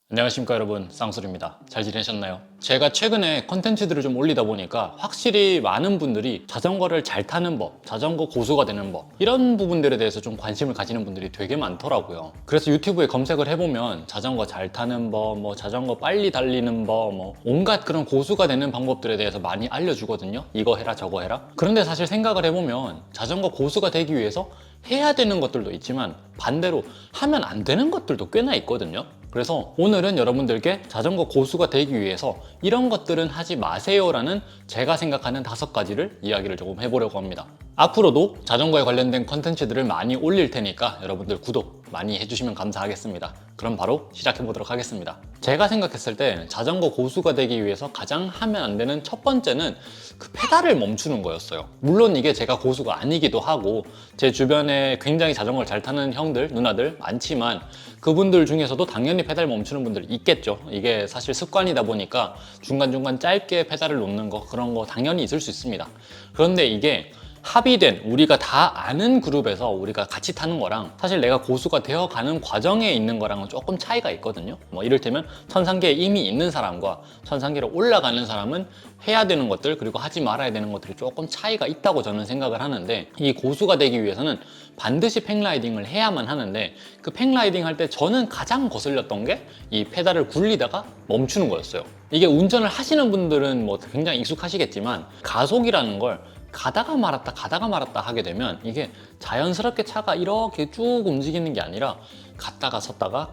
안녕하십니까 여러분, 쌍술입니다. 잘 지내셨나요? 제가 최근에 컨텐츠들을 좀 올리다 보니까 확실히 많은 분들이 자전거를 잘 타는 법, 자전거 고수가 되는 법, 이런 부분들에 대해서 좀 관심을 가지는 분들이 되게 많더라고요. 그래서 유튜브에 검색을 해보면 자전거 잘 타는 법, 자전거 빨리 달리는 법, 온갖 그런 고수가 되는 방법들에 대해서 많이 알려주거든요. 이거 해라 저거 해라. 그런데 사실 생각을 해보면 자전거 고수가 되기 위해서 해야 되는 것들도 있지만 반대로 하면 안 되는 것들도 꽤나 있거든요. 그래서 오늘은 여러분들께 자전거 고수가 되기 위해서 이런 것들은 하지 마세요 라는 제가 생각하는 5가지를 이야기를 조금 해보려고 합니다. 앞으로도 자전거에 관련된 컨텐츠들을 많이 올릴 테니까 여러분들 구독 많이 해주시면 감사하겠습니다. 그럼 바로 시작해 보도록 하겠습니다. 제가 생각했을 때 자전거 고수가 되기 위해서 가장 하면 안 되는 첫 번째는 그 페달을 멈추는 거였어요. 물론 이게 제가 고수가 아니기도 하고 제 주변에 굉장히 자전거를 잘 타는 형들, 누나들 많지만 그분들 중에서도 당연히 페달 멈추는 분들 있겠죠. 이게 사실 습관이다 보니까 중간중간 짧게 페달을 놓는 거, 그런 거 당연히 있을 수 있습니다. 그런데 이게 합의된, 우리가 다 아는 그룹에서 우리가 같이 타는 거랑 사실 내가 고수가 되어 가는 과정에 있는 거랑은 조금 차이가 있거든요. 이를테면 천상계에 이미 있는 사람과 천상계로 올라가는 사람은 해야 되는 것들, 그리고 하지 말아야 되는 것들이 조금 차이가 있다고 저는 생각을 하는데, 이 고수가 되기 위해서는 반드시 팽라이딩을 해야만 하는데, 그 팽라이딩 할 때 저는 가장 거슬렸던 게 이 페달을 굴리다가 멈추는 거였어요. 이게 운전을 하시는 분들은 굉장히 익숙하시겠지만 가속이라는 걸 가다가 말았다 하게 되면 이게 자연스럽게 차가 이렇게 쭉 움직이는 게 아니라 갔다가 섰다가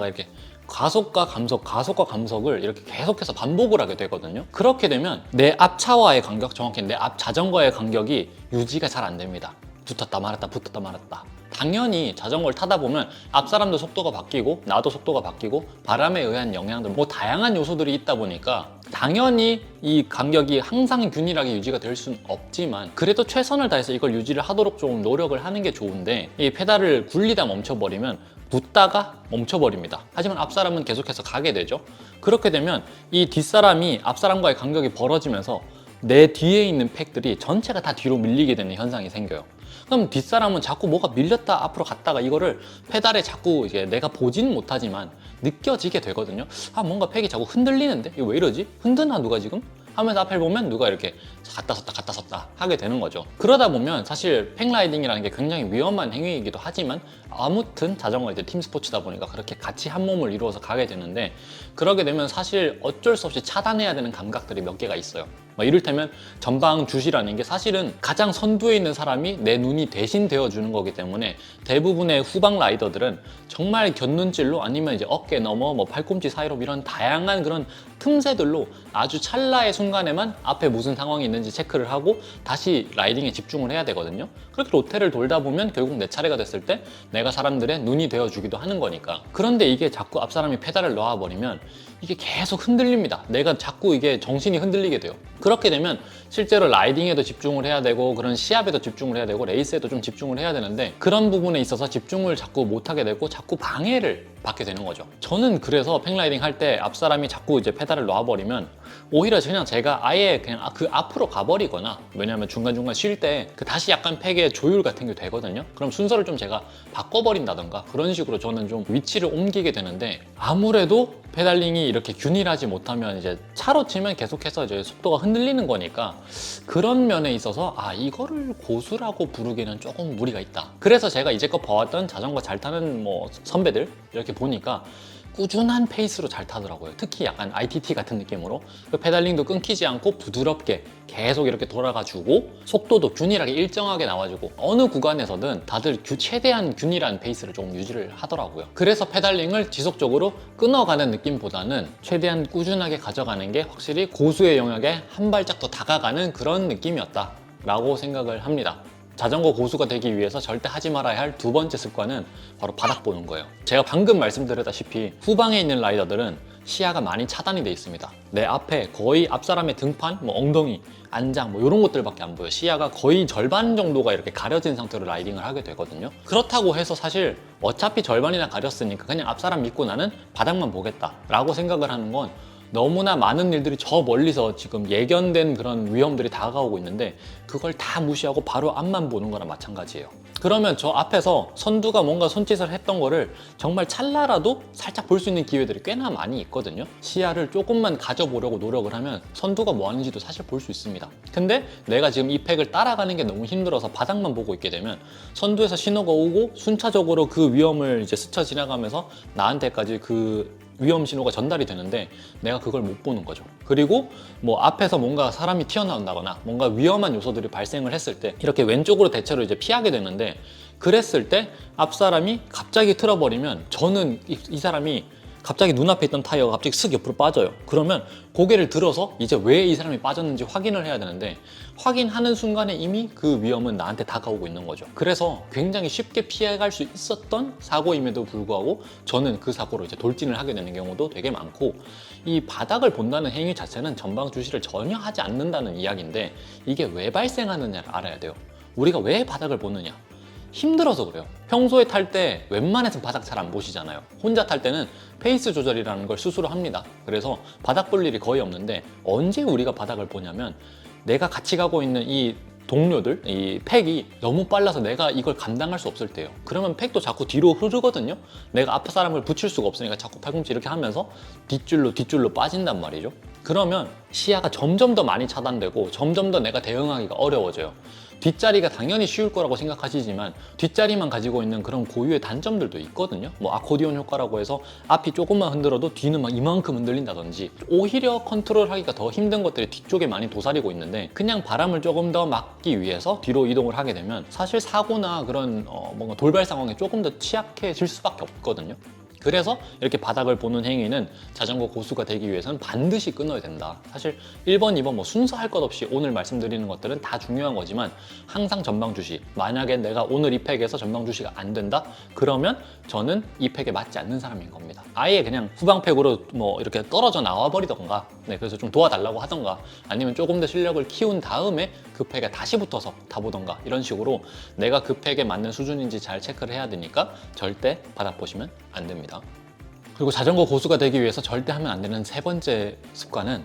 이렇게 가속과 감속을 이렇게 계속해서 반복을 하게 되거든요. 그렇게 되면 내 앞차와의 간격, 정확히 내 앞 자전거의 간격이 유지가 잘 안 됩니다. 붙었다 말았다. 당연히 자전거를 타다 보면 앞 사람도 속도가 바뀌고 나도 속도가 바뀌고 바람에 의한 영향들, 다양한 요소들이 있다 보니까 당연히 이 간격이 항상 균일하게 유지가 될 수는 없지만 그래도 최선을 다해서 이걸 유지를 하도록 좀 노력을 하는 게 좋은데, 이 페달을 굴리다 멈춰버리면 붙다가 멈춰버립니다. 하지만 앞사람은 계속해서 가게 되죠. 그렇게 되면 이 뒷사람이 앞사람과의 간격이 벌어지면서 내 뒤에 있는 팩들이 전체가 다 뒤로 밀리게 되는 현상이 생겨요. 그럼 뒷사람은 자꾸 뭐가 밀렸다 앞으로 갔다가 이거를 페달에 자꾸 이제 내가 보지는 못하지만 느껴지게 되거든요. 뭔가 팩이 자꾸 흔들리는데? 이거 왜 이러지? 흔드나 누가 지금? 하면서 앞을 보면 누가 이렇게 갔다 섰다 하게 되는 거죠. 그러다 보면 사실 팩라이딩이라는 게 굉장히 위험한 행위이기도 하지만 아무튼 자전거 이제 팀 스포츠다 보니까 그렇게 같이 한 몸을 이루어서 가게 되는데, 그러게 되면 사실 어쩔 수 없이 차단해야 되는 감각들이 몇 개가 있어요. 이를테면 전방 주시라는 게 사실은 가장 선두에 있는 사람이 내 눈이 대신 되어주는 거기 때문에 대부분의 후방 라이더들은 정말 곁눈질로 아니면 이제 어깨 넘어 팔꿈치 사이로 이런 다양한 그런 틈새들로 아주 찰나의 순간에만 앞에 무슨 상황이 있는지 체크를 하고 다시 라이딩에 집중을 해야 되거든요. 그렇게 로테를 돌다 보면 결국 내 차례가 됐을 때 내가 사람들의 눈이 되어주기도 하는 거니까. 그런데 이게 자꾸 앞 사람이 페달을 놓아버리면 이게 계속 흔들립니다. 내가 자꾸 이게 정신이 흔들리게 돼요. 그렇게 되면 실제로 라이딩에도 집중을 해야 되고 그런 시합에도 집중을 해야 되고 레이스에도 좀 집중을 해야 되는데, 그런 부분에 있어서 집중을 자꾸 못하게 되고 자꾸 방해를 받게 되는 거죠. 저는 그래서 팽라이딩 할 때 앞사람이 자꾸 이제 페달을 놔버리면 오히려 그냥 제가 아예 그냥 그 앞으로 가버리거나, 왜냐하면 중간중간 쉴 때 그 다시 약간 팩의 조율 같은 게 되거든요. 그럼 순서를 좀 제가 바꿔버린다던가 그런 식으로 저는 좀 위치를 옮기게 되는데, 아무래도 페달링이 이렇게 균일하지 못하면 이제 차로 치면 계속해서 이제 속도가 흔들리는 거니까 그런 면에 있어서 이거를 고수라고 부르기는 조금 무리가 있다. 그래서 제가 이제껏 봐왔던 자전거 잘 타는 선배들 이렇게 보니까 꾸준한 페이스로 잘 타더라고요. 특히 약간 ITT 같은 느낌으로 그 페달링도 끊기지 않고 부드럽게 계속 이렇게 돌아가주고 속도도 균일하게 일정하게 나와주고 어느 구간에서든 다들 최대한 균일한 페이스를 좀 유지를 하더라고요. 그래서 페달링을 지속적으로 끊어가는 느낌보다는 최대한 꾸준하게 가져가는 게 확실히 고수의 영역에 한 발짝 더 다가가는 그런 느낌이었다 라고 생각을 합니다. 자전거 고수가 되기 위해서 절대 하지 말아야 할 두 번째 습관은 바로 바닥 보는 거예요. 제가 방금 말씀드렸다시피 후방에 있는 라이더들은 시야가 많이 차단이 돼 있습니다. 내 앞에 거의 앞사람의 등판, 엉덩이, 안장 이런 것들밖에 안 보여요. 시야가 거의 절반 정도가 이렇게 가려진 상태로 라이딩을 하게 되거든요. 그렇다고 해서 사실 어차피 절반이나 가렸으니까 그냥 앞사람 믿고 나는 바닥만 보겠다 라고 생각을 하는 건 너무나 많은 일들이 저 멀리서 지금 예견된 그런 위험들이 다가오고 있는데 그걸 다 무시하고 바로 앞만 보는 거랑 마찬가지예요. 그러면 저 앞에서 선두가 뭔가 손짓을 했던 거를 정말 찰나라도 살짝 볼 수 있는 기회들이 꽤나 많이 있거든요. 시야를 조금만 가져보려고 노력을 하면 선두가 뭐 하는지도 사실 볼 수 있습니다. 근데 내가 지금 이 팩을 따라가는 게 너무 힘들어서 바닥만 보고 있게 되면 선두에서 신호가 오고 순차적으로 그 위험을 이제 스쳐 지나가면서 나한테까지 그 위험 신호가 전달이 되는데 내가 그걸 못 보는 거죠. 그리고 뭐 앞에서 뭔가 사람이 튀어나온다거나 뭔가 위험한 요소들이 발생을 했을 때 이렇게 왼쪽으로 대체로 이제 피하게 되는데, 그랬을 때 앞 사람이 갑자기 틀어버리면 저는 이 사람이 갑자기 눈앞에 있던 타이어가 갑자기 슥 옆으로 빠져요. 그러면 고개를 들어서 이제 왜 이 사람이 빠졌는지 확인을 해야 되는데, 확인하는 순간에 이미 그 위험은 나한테 다가오고 있는 거죠. 그래서 굉장히 쉽게 피해갈 수 있었던 사고임에도 불구하고 저는 그 사고로 이제 돌진을 하게 되는 경우도 되게 많고, 이 바닥을 본다는 행위 자체는 전방 주시를 전혀 하지 않는다는 이야기인데, 이게 왜 발생하느냐를 알아야 돼요. 우리가 왜 바닥을 보느냐? 힘들어서 그래요. 평소에 탈 때 웬만해서 바닥 잘 안 보시잖아요. 혼자 탈 때는 페이스 조절이라는 걸 스스로 합니다. 그래서 바닥 볼 일이 거의 없는데, 언제 우리가 바닥을 보냐면 내가 같이 가고 있는 이 동료들, 이 팩이 너무 빨라서 내가 이걸 감당할 수 없을 때예요. 그러면 팩도 자꾸 뒤로 흐르거든요. 내가 앞에 사람을 붙일 수가 없으니까 자꾸 팔꿈치 이렇게 하면서 뒷줄로 빠진단 말이죠. 그러면 시야가 점점 더 많이 차단되고 점점 더 내가 대응하기가 어려워져요. 뒷자리가 당연히 쉬울 거라고 생각하시지만 뒷자리만 가지고 있는 그런 고유의 단점들도 있거든요. 뭐 아코디온 효과라고 해서 앞이 조금만 흔들어도 뒤는 막 이만큼 흔들린다든지, 오히려 컨트롤하기가 더 힘든 것들이 뒤쪽에 많이 도사리고 있는데, 그냥 바람을 조금 더 막기 위해서 뒤로 이동을 하게 되면 사실 사고나 그런 뭔가 돌발 상황에 조금 더 취약해질 수밖에 없거든요. 그래서 이렇게 바닥을 보는 행위는 자전거 고수가 되기 위해서는 반드시 끊어야 된다. 사실 1번, 2번 뭐 순서할 것 없이 오늘 말씀드리는 것들은 다 중요한 거지만, 항상 전방 주시, 만약에 내가 오늘 이 팩에서 전방 주시가 안 된다? 그러면 저는 이 팩에 맞지 않는 사람인 겁니다. 아예 그냥 후방 팩으로 뭐 이렇게 떨어져 나와 버리던가, 그래서 좀 도와달라고 하던가, 아니면 조금 더 실력을 키운 다음에 그 팩에 다시 붙어서 타보던가, 이런 식으로 내가 그 팩에 맞는 수준인지 잘 체크를 해야 되니까 절대 바닥 보시면 안 됩니다. 그리고 자전거 고수가 되기 위해서 절대 하면 안 되는 세 번째 습관은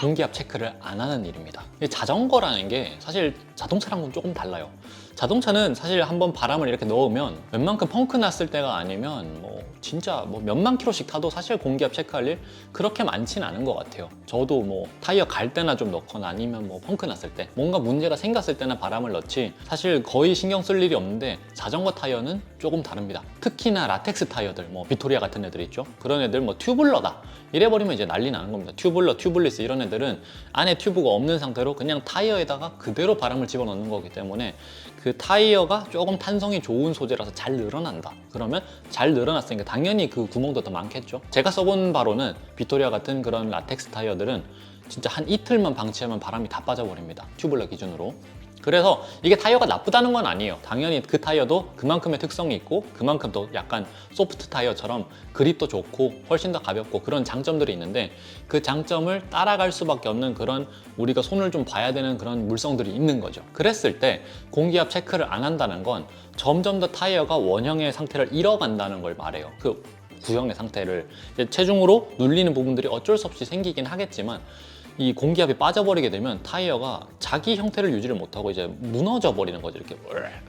공기압 체크를 안 하는 일입니다. 자전거라는 게 사실 자동차랑은 조금 달라요. 자동차는 사실 한번 바람을 이렇게 넣으면 웬만큼 펑크 났을 때가 아니면 뭐 진짜 뭐 몇만 킬로씩 타도 사실 공기압 체크할 일 그렇게 많지는 않은 것 같아요. 저도 뭐 타이어 갈 때나 좀 넣거나 아니면 뭐 펑크 났을 때 뭔가 문제가 생겼을 때나 바람을 넣지 사실 거의 신경 쓸 일이 없는데, 자전거 타이어는 조금 다릅니다. 특히나 라텍스 타이어들, 뭐 비토리아 같은 애들 있죠. 그런 애들 뭐 튜블러다 이래버리면 이제 난리 나는 겁니다. 튜블러, 튜블리스 이런 애들은 안에 튜브가 없는 상태로 그냥 타이어에다가 그대로 바람을 집어넣는 거기 때문에 그 타이어가 조금 탄성이 좋은 소재라서 잘 늘어난다. 그러면 잘 늘어났으니까 당연히 그 구멍도 더 많겠죠. 제가 써본 바로는 비토리아 같은 그런 라텍스 타이어들은 진짜 한 이틀만 방치하면 바람이 다 빠져버립니다. 튜블러 기준으로. 그래서 이게 타이어가 나쁘다는 건 아니에요. 당연히 그 타이어도 그만큼의 특성이 있고 그만큼 더 약간 소프트 타이어처럼 그립도 좋고 훨씬 더 가볍고 그런 장점들이 있는데, 그 장점을 따라갈 수밖에 없는 그런 우리가 손을 좀 봐야 되는 그런 물성들이 있는 거죠. 그랬을 때 공기압 체크를 안 한다는 건 점점 더 타이어가 원형의 상태를 잃어간다는 걸 말해요. 그 구형의 상태를 이제 체중으로 눌리는 부분들이 어쩔 수 없이 생기긴 하겠지만, 이 공기압이 빠져버리게 되면 타이어가 자기 형태를 유지를 못하고 이제 무너져 버리는 거죠. 이렇게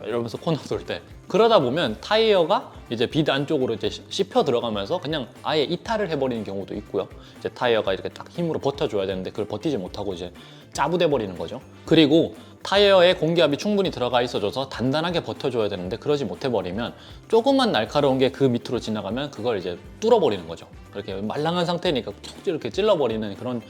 이러면서 코너 돌 때. 그러다 보면 타이어가 이제 빛 안쪽으로 이제 씹혀 들어가면서 그냥 아예 이탈을 해버리는 경우도 있고요. 이제 타이어가 이렇게 딱 힘으로 버텨줘야 되는데 그걸 버티지 못하고 이제 짜부돼 버리는 거죠. 그리고 타이어에 공기압이 충분히 들어가 있어줘서 단단하게 버텨줘야 되는데 그러지 못해버리면 조금만 날카로운 게 그 밑으로 지나가면 그걸 이제 뚫어버리는 거죠. 이렇게 말랑한 상태니까 툭 이렇게 찔러버리는 그런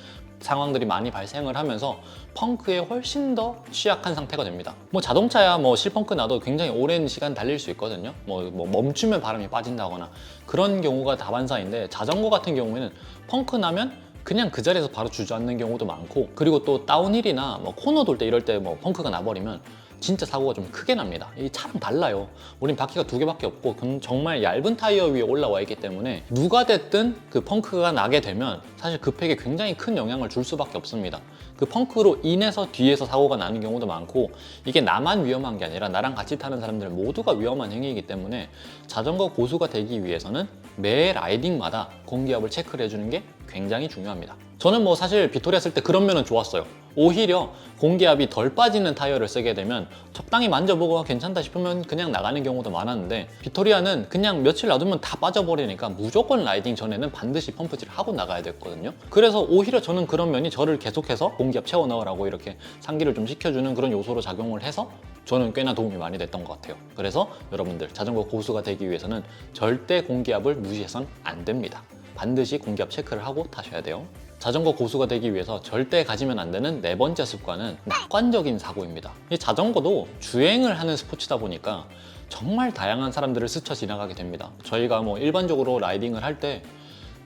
상황들이 많이 발생을 하면서 펑크에 훨씬 더 취약한 상태가 됩니다. 뭐 자동차야 뭐 실펑크 나도 굉장히 오랜 시간 달릴 수 있거든요. 뭐 멈추면 바람이 빠진다거나 그런 경우가 다반사인데, 자전거 같은 경우에는 펑크 나면 그냥 그 자리에서 바로 주저앉는 경우도 많고, 그리고 또 다운힐이나 뭐 코너 돌 때 이럴 때 뭐 펑크가 나버리면 진짜 사고가 좀 크게 납니다. 이 차랑 달라요. 우린 바퀴가 2개밖에 없고 정말 얇은 타이어 위에 올라와 있기 때문에 누가 됐든 그 펑크가 나게 되면 사실 급팩에 굉장히 큰 영향을 줄 수밖에 없습니다. 그 펑크로 인해서 뒤에서 사고가 나는 경우도 많고, 이게 나만 위험한 게 아니라 나랑 같이 타는 사람들 모두가 위험한 행위이기 때문에 자전거 고수가 되기 위해서는 매 라이딩마다 공기압을 체크를 해주는 게 굉장히 중요합니다. 저는 뭐 사실 빅토리아 쓸 때 그런 면은 좋았어요. 오히려 공기압이 덜 빠지는 타이어를 쓰게 되면 적당히 만져보고 괜찮다 싶으면 그냥 나가는 경우도 많았는데, 빅토리아는 그냥 며칠 놔두면 다 빠져버리니까 무조건 라이딩 전에는 반드시 펌프질을 하고 나가야 됐거든요. 그래서 오히려 저는 그런 면이 저를 계속해서 공기압 채워 넣으라고 이렇게 상기를 좀 시켜주는 그런 요소로 작용을 해서 저는 꽤나 도움이 많이 됐던 것 같아요. 그래서 여러분들 자전거 고수가 되기 위해서는 절대 공기압을 무시해선 안 됩니다. 반드시 공기압 체크를 하고 타셔야 돼요. 자전거 고수가 되기 위해서 절대 가지면 안 되는 4번째 습관은 낙관적인 사고입니다. 이 자전거도 주행을 하는 스포츠다 보니까 정말 다양한 사람들을 스쳐 지나가게 됩니다. 저희가 뭐 일반적으로 라이딩을 할 때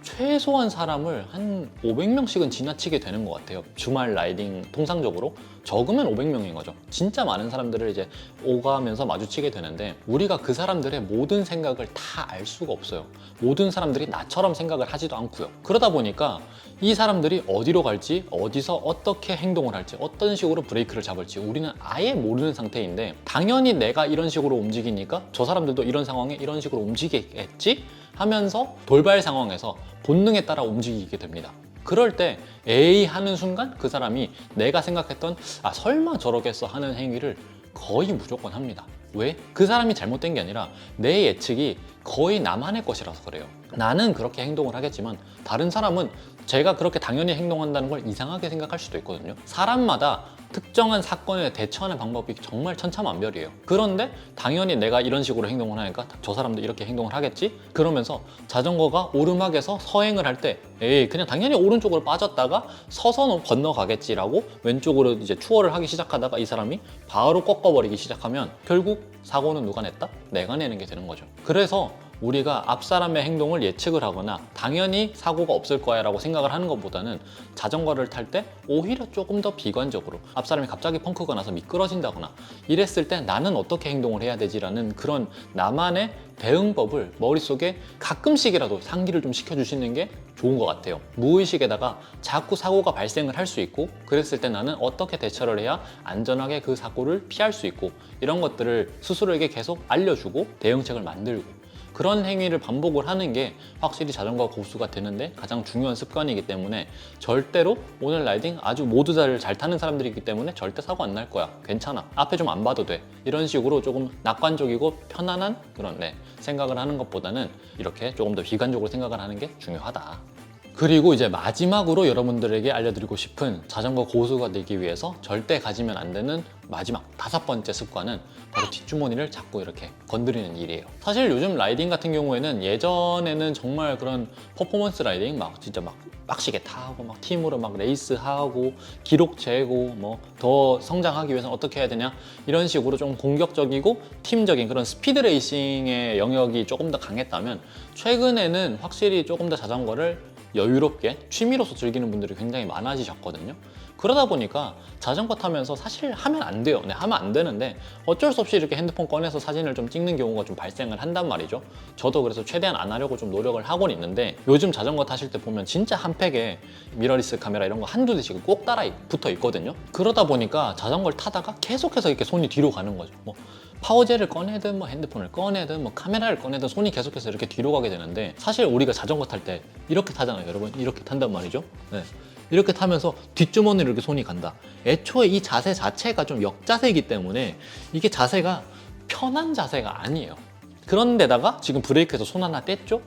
최소한 사람을 한 500명씩은 지나치게 되는 것 같아요. 주말 라이딩 통상적으로 적으면 500명인 거죠. 진짜 많은 사람들을 이제 오가면서 마주치게 되는데, 우리가 그 사람들의 모든 생각을 다 알 수가 없어요. 모든 사람들이 나처럼 생각을 하지도 않고요. 그러다 보니까 이 사람들이 어디로 갈지, 어디서 어떻게 행동을 할지, 어떤 식으로 브레이크를 잡을지 우리는 아예 모르는 상태인데, 당연히 내가 이런 식으로 움직이니까 저 사람들도 이런 상황에 이런 식으로 움직이겠지 하면서 돌발 상황에서 본능에 따라 움직이게 됩니다. 그럴 때 에이 하는 순간 그 사람이 내가 생각했던 설마 저러겠어 하는 행위를 거의 무조건 합니다. 왜? 그 사람이 잘못된 게 아니라 내 예측이 거의 나만의 것이라서 그래요. 나는 그렇게 행동을 하겠지만 다른 사람은 제가 그렇게 당연히 행동한다는 걸 이상하게 생각할 수도 있거든요. 사람마다 특정한 사건에 대처하는 방법이 정말 천차만별이에요. 그런데 당연히 내가 이런 식으로 행동을 하니까 저 사람도 이렇게 행동을 하겠지? 그러면서 자전거가 오르막에서 서행을 할 때 에이 그냥 당연히 오른쪽으로 빠졌다가 서서 건너가겠지라고 왼쪽으로 이제 추월을 하기 시작하다가 이 사람이 바로 꺾어버리기 시작하면 결국 사고는 누가 냈다? 내가 내는 게 되는 거죠. 그래서 우리가 앞 사람의 행동을 예측을 하거나 당연히 사고가 없을 거야 라고 생각을 하는 것보다는 자전거를 탈 때 오히려 조금 더 비관적으로 앞 사람이 갑자기 펑크가 나서 미끄러진다거나 이랬을 때 나는 어떻게 행동을 해야 되지라는 그런 나만의 대응법을 머릿속에 가끔씩이라도 상기를 좀 시켜주시는 게 좋은 것 같아요. 무의식에다가 자꾸 사고가 발생을 할 수 있고, 그랬을 때 나는 어떻게 대처를 해야 안전하게 그 사고를 피할 수 있고, 이런 것들을 스스로에게 계속 알려주고 대응책을 만들고, 그런 행위를 반복을 하는 게 확실히 자전거 고수가 되는데 가장 중요한 습관이기 때문에 절대로 오늘 라이딩 아주 모두 잘 타는 사람들이기 때문에 절대 사고 안 날 거야, 괜찮아, 앞에 좀 안 봐도 돼, 이런 식으로 조금 낙관적이고 편안한 그런 생각을 하는 것보다는 이렇게 조금 더 비관적으로 생각을 하는 게 중요하다. 그리고 이제 마지막으로 여러분들에게 알려드리고 싶은 자전거 고수가 되기 위해서 절대 가지면 안 되는 마지막 5번째 습관은 바로 뒷주머니를 자꾸 이렇게 건드리는 일이에요. 사실 요즘 라이딩 같은 경우에는 예전에는 정말 그런 퍼포먼스 라이딩 막 진짜 막 빡시게 타고 막 팀으로 막 레이스하고 기록 재고 뭐 더 성장하기 위해서는 어떻게 해야 되냐 이런 식으로 좀 공격적이고 팀적인 그런 스피드 레이싱의 영역이 조금 더 강했다면, 최근에는 확실히 조금 더 자전거를 여유롭게 취미로서 즐기는 분들이 굉장히 많아지셨거든요. 그러다 보니까 자전거 타면서 사실 하면 안 돼요. 하면 안 되는데 어쩔 수 없이 이렇게 핸드폰 꺼내서 사진을 좀 찍는 경우가 좀 발생을 한단 말이죠. 저도 그래서 최대한 안 하려고 좀 노력을 하곤 있는데, 요즘 자전거 타실 때 보면 진짜 한 팩에 미러리스 카메라 이런 거 한두 대씩은 꼭 따라 붙어 있거든요. 그러다 보니까 자전거를 타다가 계속해서 이렇게 손이 뒤로 가는 거죠. 뭐 파워젤을 꺼내든 뭐 핸드폰을 꺼내든 뭐 카메라를 꺼내든 손이 계속해서 이렇게 뒤로 가게 되는데, 사실 우리가 자전거 탈 때 이렇게 타잖아요, 여러분. 이렇게 탄단 말이죠. 이렇게 타면서 뒷주머니로 이렇게 손이 간다. 애초에 이 자세 자체가 좀 역자세이기 때문에 이게 자세가 편한 자세가 아니에요. 그런데다가 지금 브레이크에서 손 하나 뗐죠?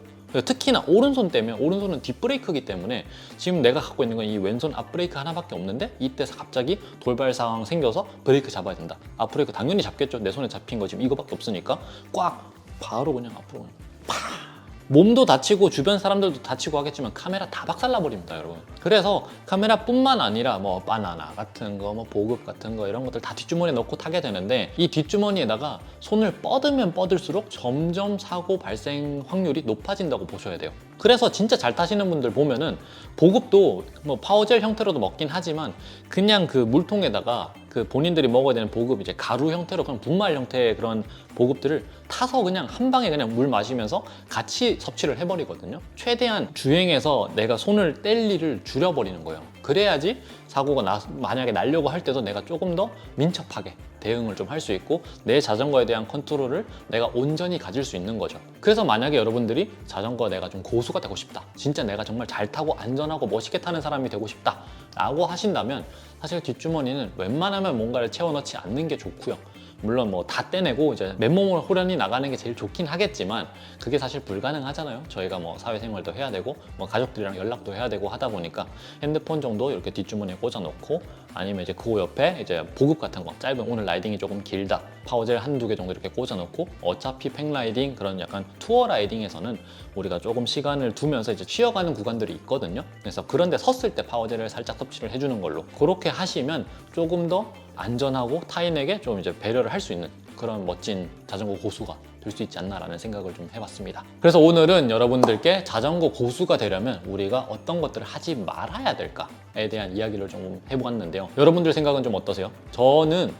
특히나 오른손 떼면, 오른손은 뒷브레이크이기 때문에 지금 내가 갖고 있는 건 이 왼손 앞브레이크 하나밖에 없는데 이때 갑자기 돌발 상황 생겨서 브레이크 잡아야 된다. 앞브레이크 당연히 잡겠죠. 내 손에 잡힌 거 지금 이거밖에 없으니까 꽉 바로 그냥 앞으로 팍! 몸도 다치고 주변 사람들도 다치고 하겠지만 카메라 다 박살나버립니다, 여러분. 그래서 카메라뿐만 아니라 뭐 바나나 같은 거, 뭐 보급 같은 거 이런 것들 다 뒷주머니에 넣고 타게 되는데, 이 뒷주머니에다가 손을 뻗으면 뻗을수록 점점 사고 발생 확률이 높아진다고 보셔야 돼요. 그래서 진짜 잘 타시는 분들 보면은 보급도 뭐 파워젤 형태로도 먹긴 하지만 그냥 그 물통에다가 그 그 본인들이 먹어야 되는 보급 이제 가루 형태로 그냥 분말 형태의 그런 보급들을 타서 그냥 한 방에 그냥 물 마시면서 같이 섭취를 해버리거든요. 최대한 주행해서 내가 손을 뗄 일을 줄여버리는 거예요. 그래야지 사고가 만약에 나려고 할 때도 내가 조금 더 민첩하게 대응을 좀 할 수 있고 내 자전거에 대한 컨트롤을 내가 온전히 가질 수 있는 거죠. 그래서 만약에 여러분들이 자전거 내가 좀 고수가 되고 싶다, 진짜 내가 정말 잘 타고 안전하고 멋있게 타는 사람이 되고 싶다 라고 하신다면 사실 뒷주머니는 웬만하면 뭔가를 채워넣지 않는 게 좋고요. 물론 뭐 다 떼내고 이제 맨몸으로 호련히 나가는 게 제일 좋긴 하겠지만 그게 사실 불가능하잖아요. 저희가 뭐 사회생활도 해야 되고 뭐 가족들이랑 연락도 해야 되고 하다 보니까 핸드폰 정도 이렇게 뒷주머니에 꽂아 놓고 아니면 이제 그 옆에 이제 보급 같은 거 짧은 오늘 라이딩이 조금 길다 파워젤 한두 개 정도 이렇게 꽂아 놓고 어차피 팩라이딩 그런 약간 투어 라이딩에서는 우리가 조금 시간을 두면서 이제 쉬어가는 구간들이 있거든요. 그래서 그런 데 섰을 때 파워젤을 살짝 섭취를 해주는 걸로 그렇게 하시면 조금 더 안전하고 타인에게 좀 이제 배려를 할 수 있는 그런 멋진 자전거 고수가 될 수 있지 않나라는 생각을 좀 해봤습니다. 그래서 오늘은 여러분들께 자전거 고수가 되려면 우리가 어떤 것들을 하지 말아야 될까에 대한 이야기를 좀 해보았는데요. 여러분들 생각은 좀 어떠세요? 저는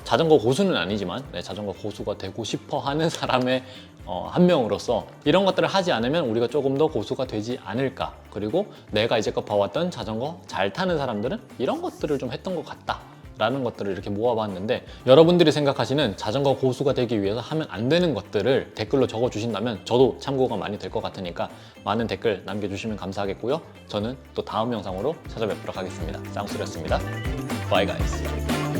자전거 고수는 아니지만 자전거 고수가 되고 싶어 하는 사람의 한 명으로서 이런 것들을 하지 않으면 우리가 조금 더 고수가 되지 않을까. 그리고 내가 이제껏 봐왔던 자전거 잘 타는 사람들은 이런 것들을 좀 했던 것 같다 라는 것들을 이렇게 모아봤는데 여러분들이 생각하시는 자전거 고수가 되기 위해서 하면 안 되는 것들을 댓글로 적어주신다면 저도 참고가 많이 될 것 같으니까 많은 댓글 남겨주시면 감사하겠고요. 저는 또 다음 영상으로 찾아뵙도록 하겠습니다. 짱수였습니다. Bye guys.